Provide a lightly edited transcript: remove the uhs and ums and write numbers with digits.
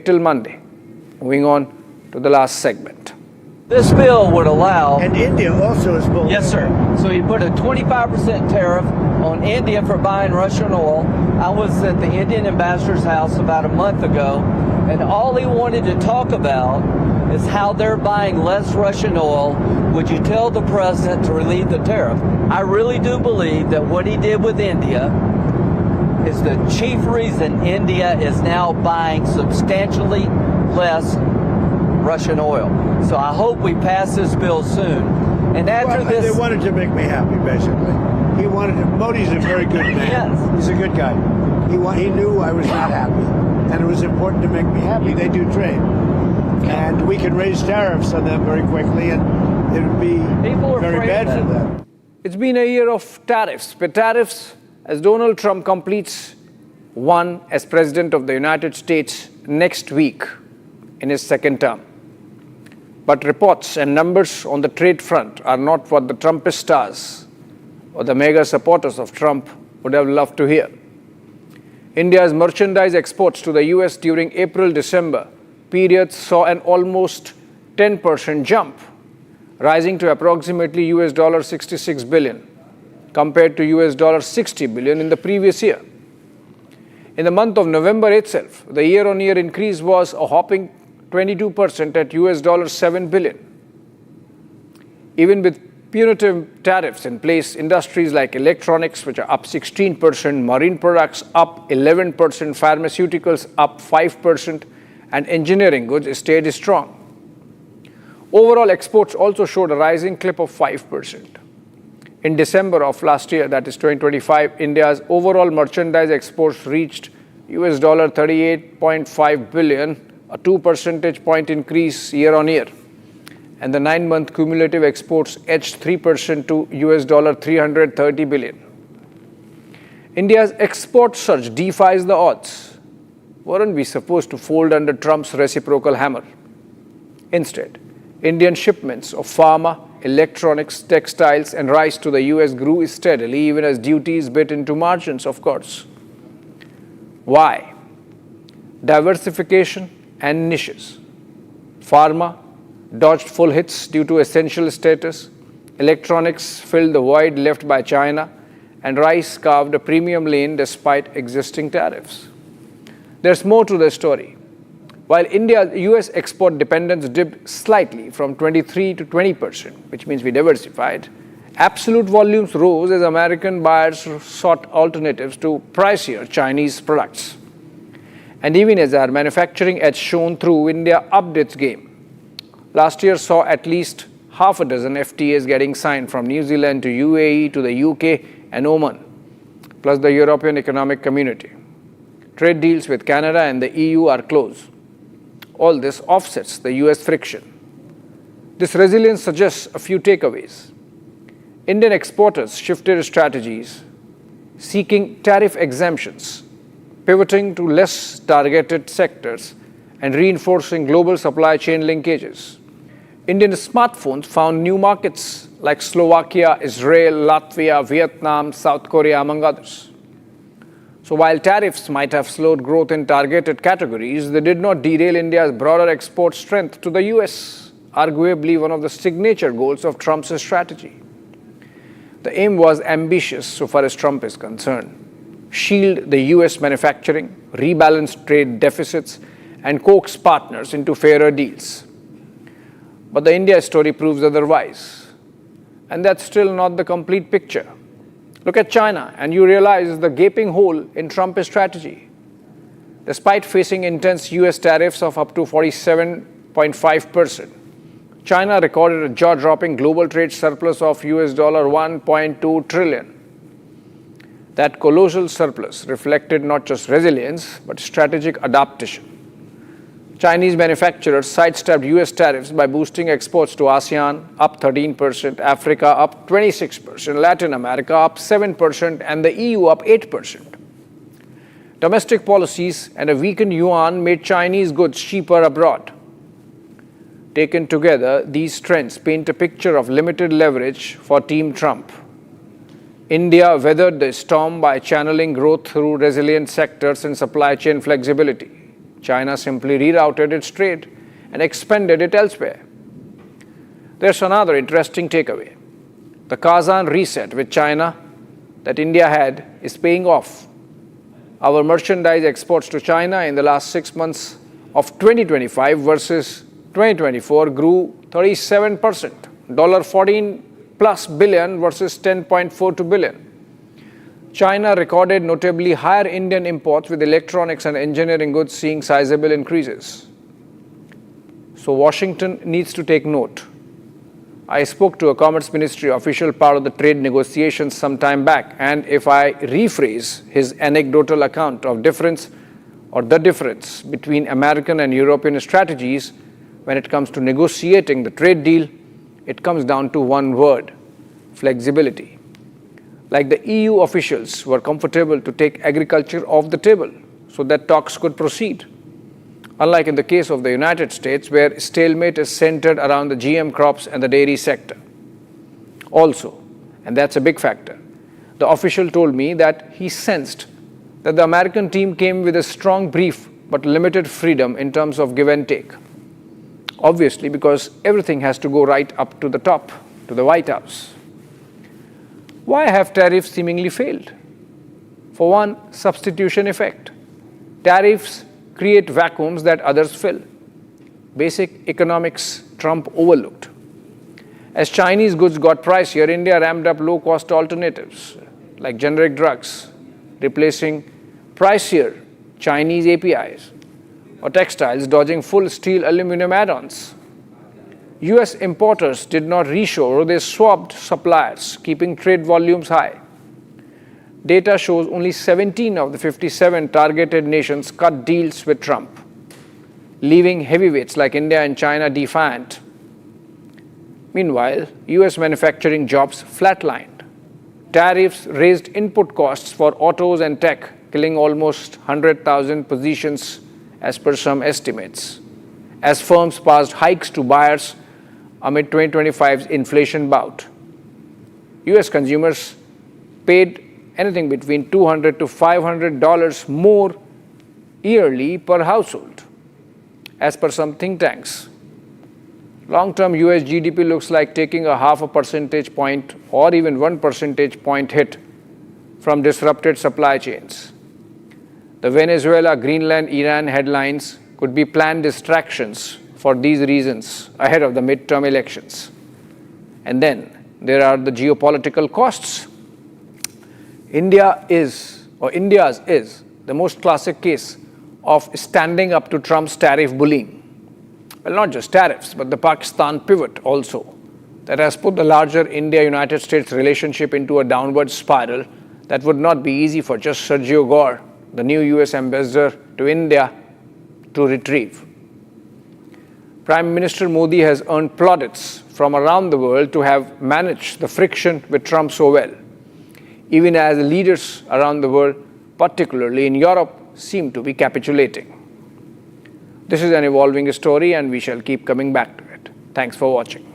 wait till Monday. Moving on to the last segment. This bill would allow... And India also is bullish. Yes, sir. So you put a 25% tariff on India for buying Russian oil. I was at the Indian ambassador's house about a month ago, and all he wanted to talk about is how they're buying less Russian oil. Would you tell the president to relieve the tariff? I really do believe that what he did with India is the chief reason India is now buying substantially less Russian oil. So I hope we pass this bill soon. And after this... They wanted to make me happy, basically. He wanted to... Modi's a very good man. Yes. He's a good guy. He knew I was not happy. And it was important to make me happy. They do trade. And we can raise tariffs on them very quickly, and it would be very bad for them. It's been a year of tariffs, but tariffs as Donald Trump completes one as President of the United States next week in his second term. But reports and numbers on the trade front are not what the Trumpist stars or the mega supporters of Trump would have loved to hear. India's merchandise exports to the US during April-December period saw an almost 10% jump, rising to approximately US $66 billion, compared to US $60 billion in the previous year. In the month of November itself, the year-on-year increase was a whopping 22% at US $7 billion. Even with punitive tariffs in place, industries like electronics, which are up 16%, marine products up 11%, pharmaceuticals up 5%, and engineering goods stayed strong. Overall exports also showed a rising clip of 5%. In December of last year, that is 2025, India's overall merchandise exports reached US $38.5 billion, a 2 percentage point increase year on year. And the 9-month cumulative exports edged 3% to US $330 billion. India's export surge defies the odds. Weren't we supposed to fold under Trump's reciprocal hammer? Instead, Indian shipments of pharma, electronics, textiles, and rice to the US grew steadily, even as duties bit into margins, of course. Why? Diversification and niches. Pharma dodged full hits due to essential status. Electronics filled the void left by China, and rice carved a premium lane despite existing tariffs. There's more to the story. While India's US export dependence dipped slightly from 23 to 20%, which means we diversified, absolute volumes rose as American buyers sought alternatives to pricier Chinese products. And even as our manufacturing edge shone through, India upped its game. Last year saw at least half a dozen FTAs getting signed from New Zealand to UAE to the UK and Oman, plus the European Economic Community. Trade deals with Canada and the EU are close. All this offsets the US friction. This resilience suggests a few takeaways. Indian exporters shifted strategies, seeking tariff exemptions, pivoting to less targeted sectors, and reinforcing global supply chain linkages. Indian smartphones found new markets like Slovakia, Israel, Latvia, Vietnam, South Korea, among others. So while tariffs might have slowed growth in targeted categories, they did not derail India's broader export strength to the US, arguably one of the signature goals of Trump's strategy. The aim was ambitious so far as Trump is concerned: shield the US manufacturing, rebalance trade deficits, and coax partners into fairer deals. But the India story proves otherwise. And that's still not the complete picture. Look at China, and you realize the gaping hole in Trump's strategy. Despite facing intense US tariffs of up to 47.5%, China recorded a jaw-dropping global trade surplus of US $1.2 trillion. That colossal surplus reflected not just resilience, but strategic adaptation. Chinese manufacturers sidestepped US tariffs by boosting exports to ASEAN, up 13%, Africa up 26%, Latin America up 7%, and the EU up 8%. Domestic policies and a weakened yuan made Chinese goods cheaper abroad. Taken together, these trends paint a picture of limited leverage for Team Trump. India weathered the storm by channeling growth through resilient sectors and supply chain flexibility. China simply rerouted its trade and expended it elsewhere. There's another interesting takeaway. The Kazan reset with China that India had is paying off. Our merchandise exports to China in the last 6 months of 2025 versus 2024 grew 37%, $14 plus billion versus 10.42 billion. China recorded notably higher Indian imports, with electronics and engineering goods seeing sizable increases. So Washington needs to take note. I spoke to a Commerce Ministry official part of the trade negotiations some time back, and if I rephrase his anecdotal account of the difference between American and European strategies when it comes to negotiating the trade deal, it comes down to one word: flexibility. Like the EU officials were comfortable to take agriculture off the table so that talks could proceed. Unlike in the case of the United States, where stalemate is centered around the GM crops and the dairy sector. Also, and that's a big factor, the official told me that he sensed that the American team came with a strong brief but limited freedom in terms of give and take. Obviously, because everything has to go right up to the top, to the White House. Why have tariffs seemingly failed? For one, substitution effect. Tariffs create vacuums that others fill. Basic economics Trump overlooked. As Chinese goods got pricier, India ramped up low-cost alternatives like generic drugs, replacing pricier Chinese APIs, or textiles dodging full steel aluminum add-ons. US importers did not reshore, they swapped suppliers, keeping trade volumes high. Data shows only 17 of the 57 targeted nations cut deals with Trump, leaving heavyweights like India and China defiant. Meanwhile, US manufacturing jobs flatlined. Tariffs raised input costs for autos and tech, killing almost 100,000 positions as per some estimates, as firms passed hikes to buyers amid 2025's inflation bout. US consumers paid anything between $200 to $500 more yearly per household, as per some think tanks. Long-term US GDP looks like taking a half a percentage point or even 1 percentage point hit from disrupted supply chains. The Venezuela, Greenland, Iran headlines could be planned distractions for these reasons ahead of the midterm elections. And then there are the geopolitical costs. India's is the most classic case of standing up to Trump's tariff bullying. Well, not just tariffs, but the Pakistan pivot also, that has put the larger India-United States relationship into a downward spiral that would not be easy for just Sergio Gore, the new US ambassador to India, to retrieve. Prime Minister Modi has earned plaudits from around the world to have managed the friction with Trump so well, even as leaders around the world, particularly in Europe, seem to be capitulating. This is an evolving story, and we shall keep coming back to it. Thanks for watching.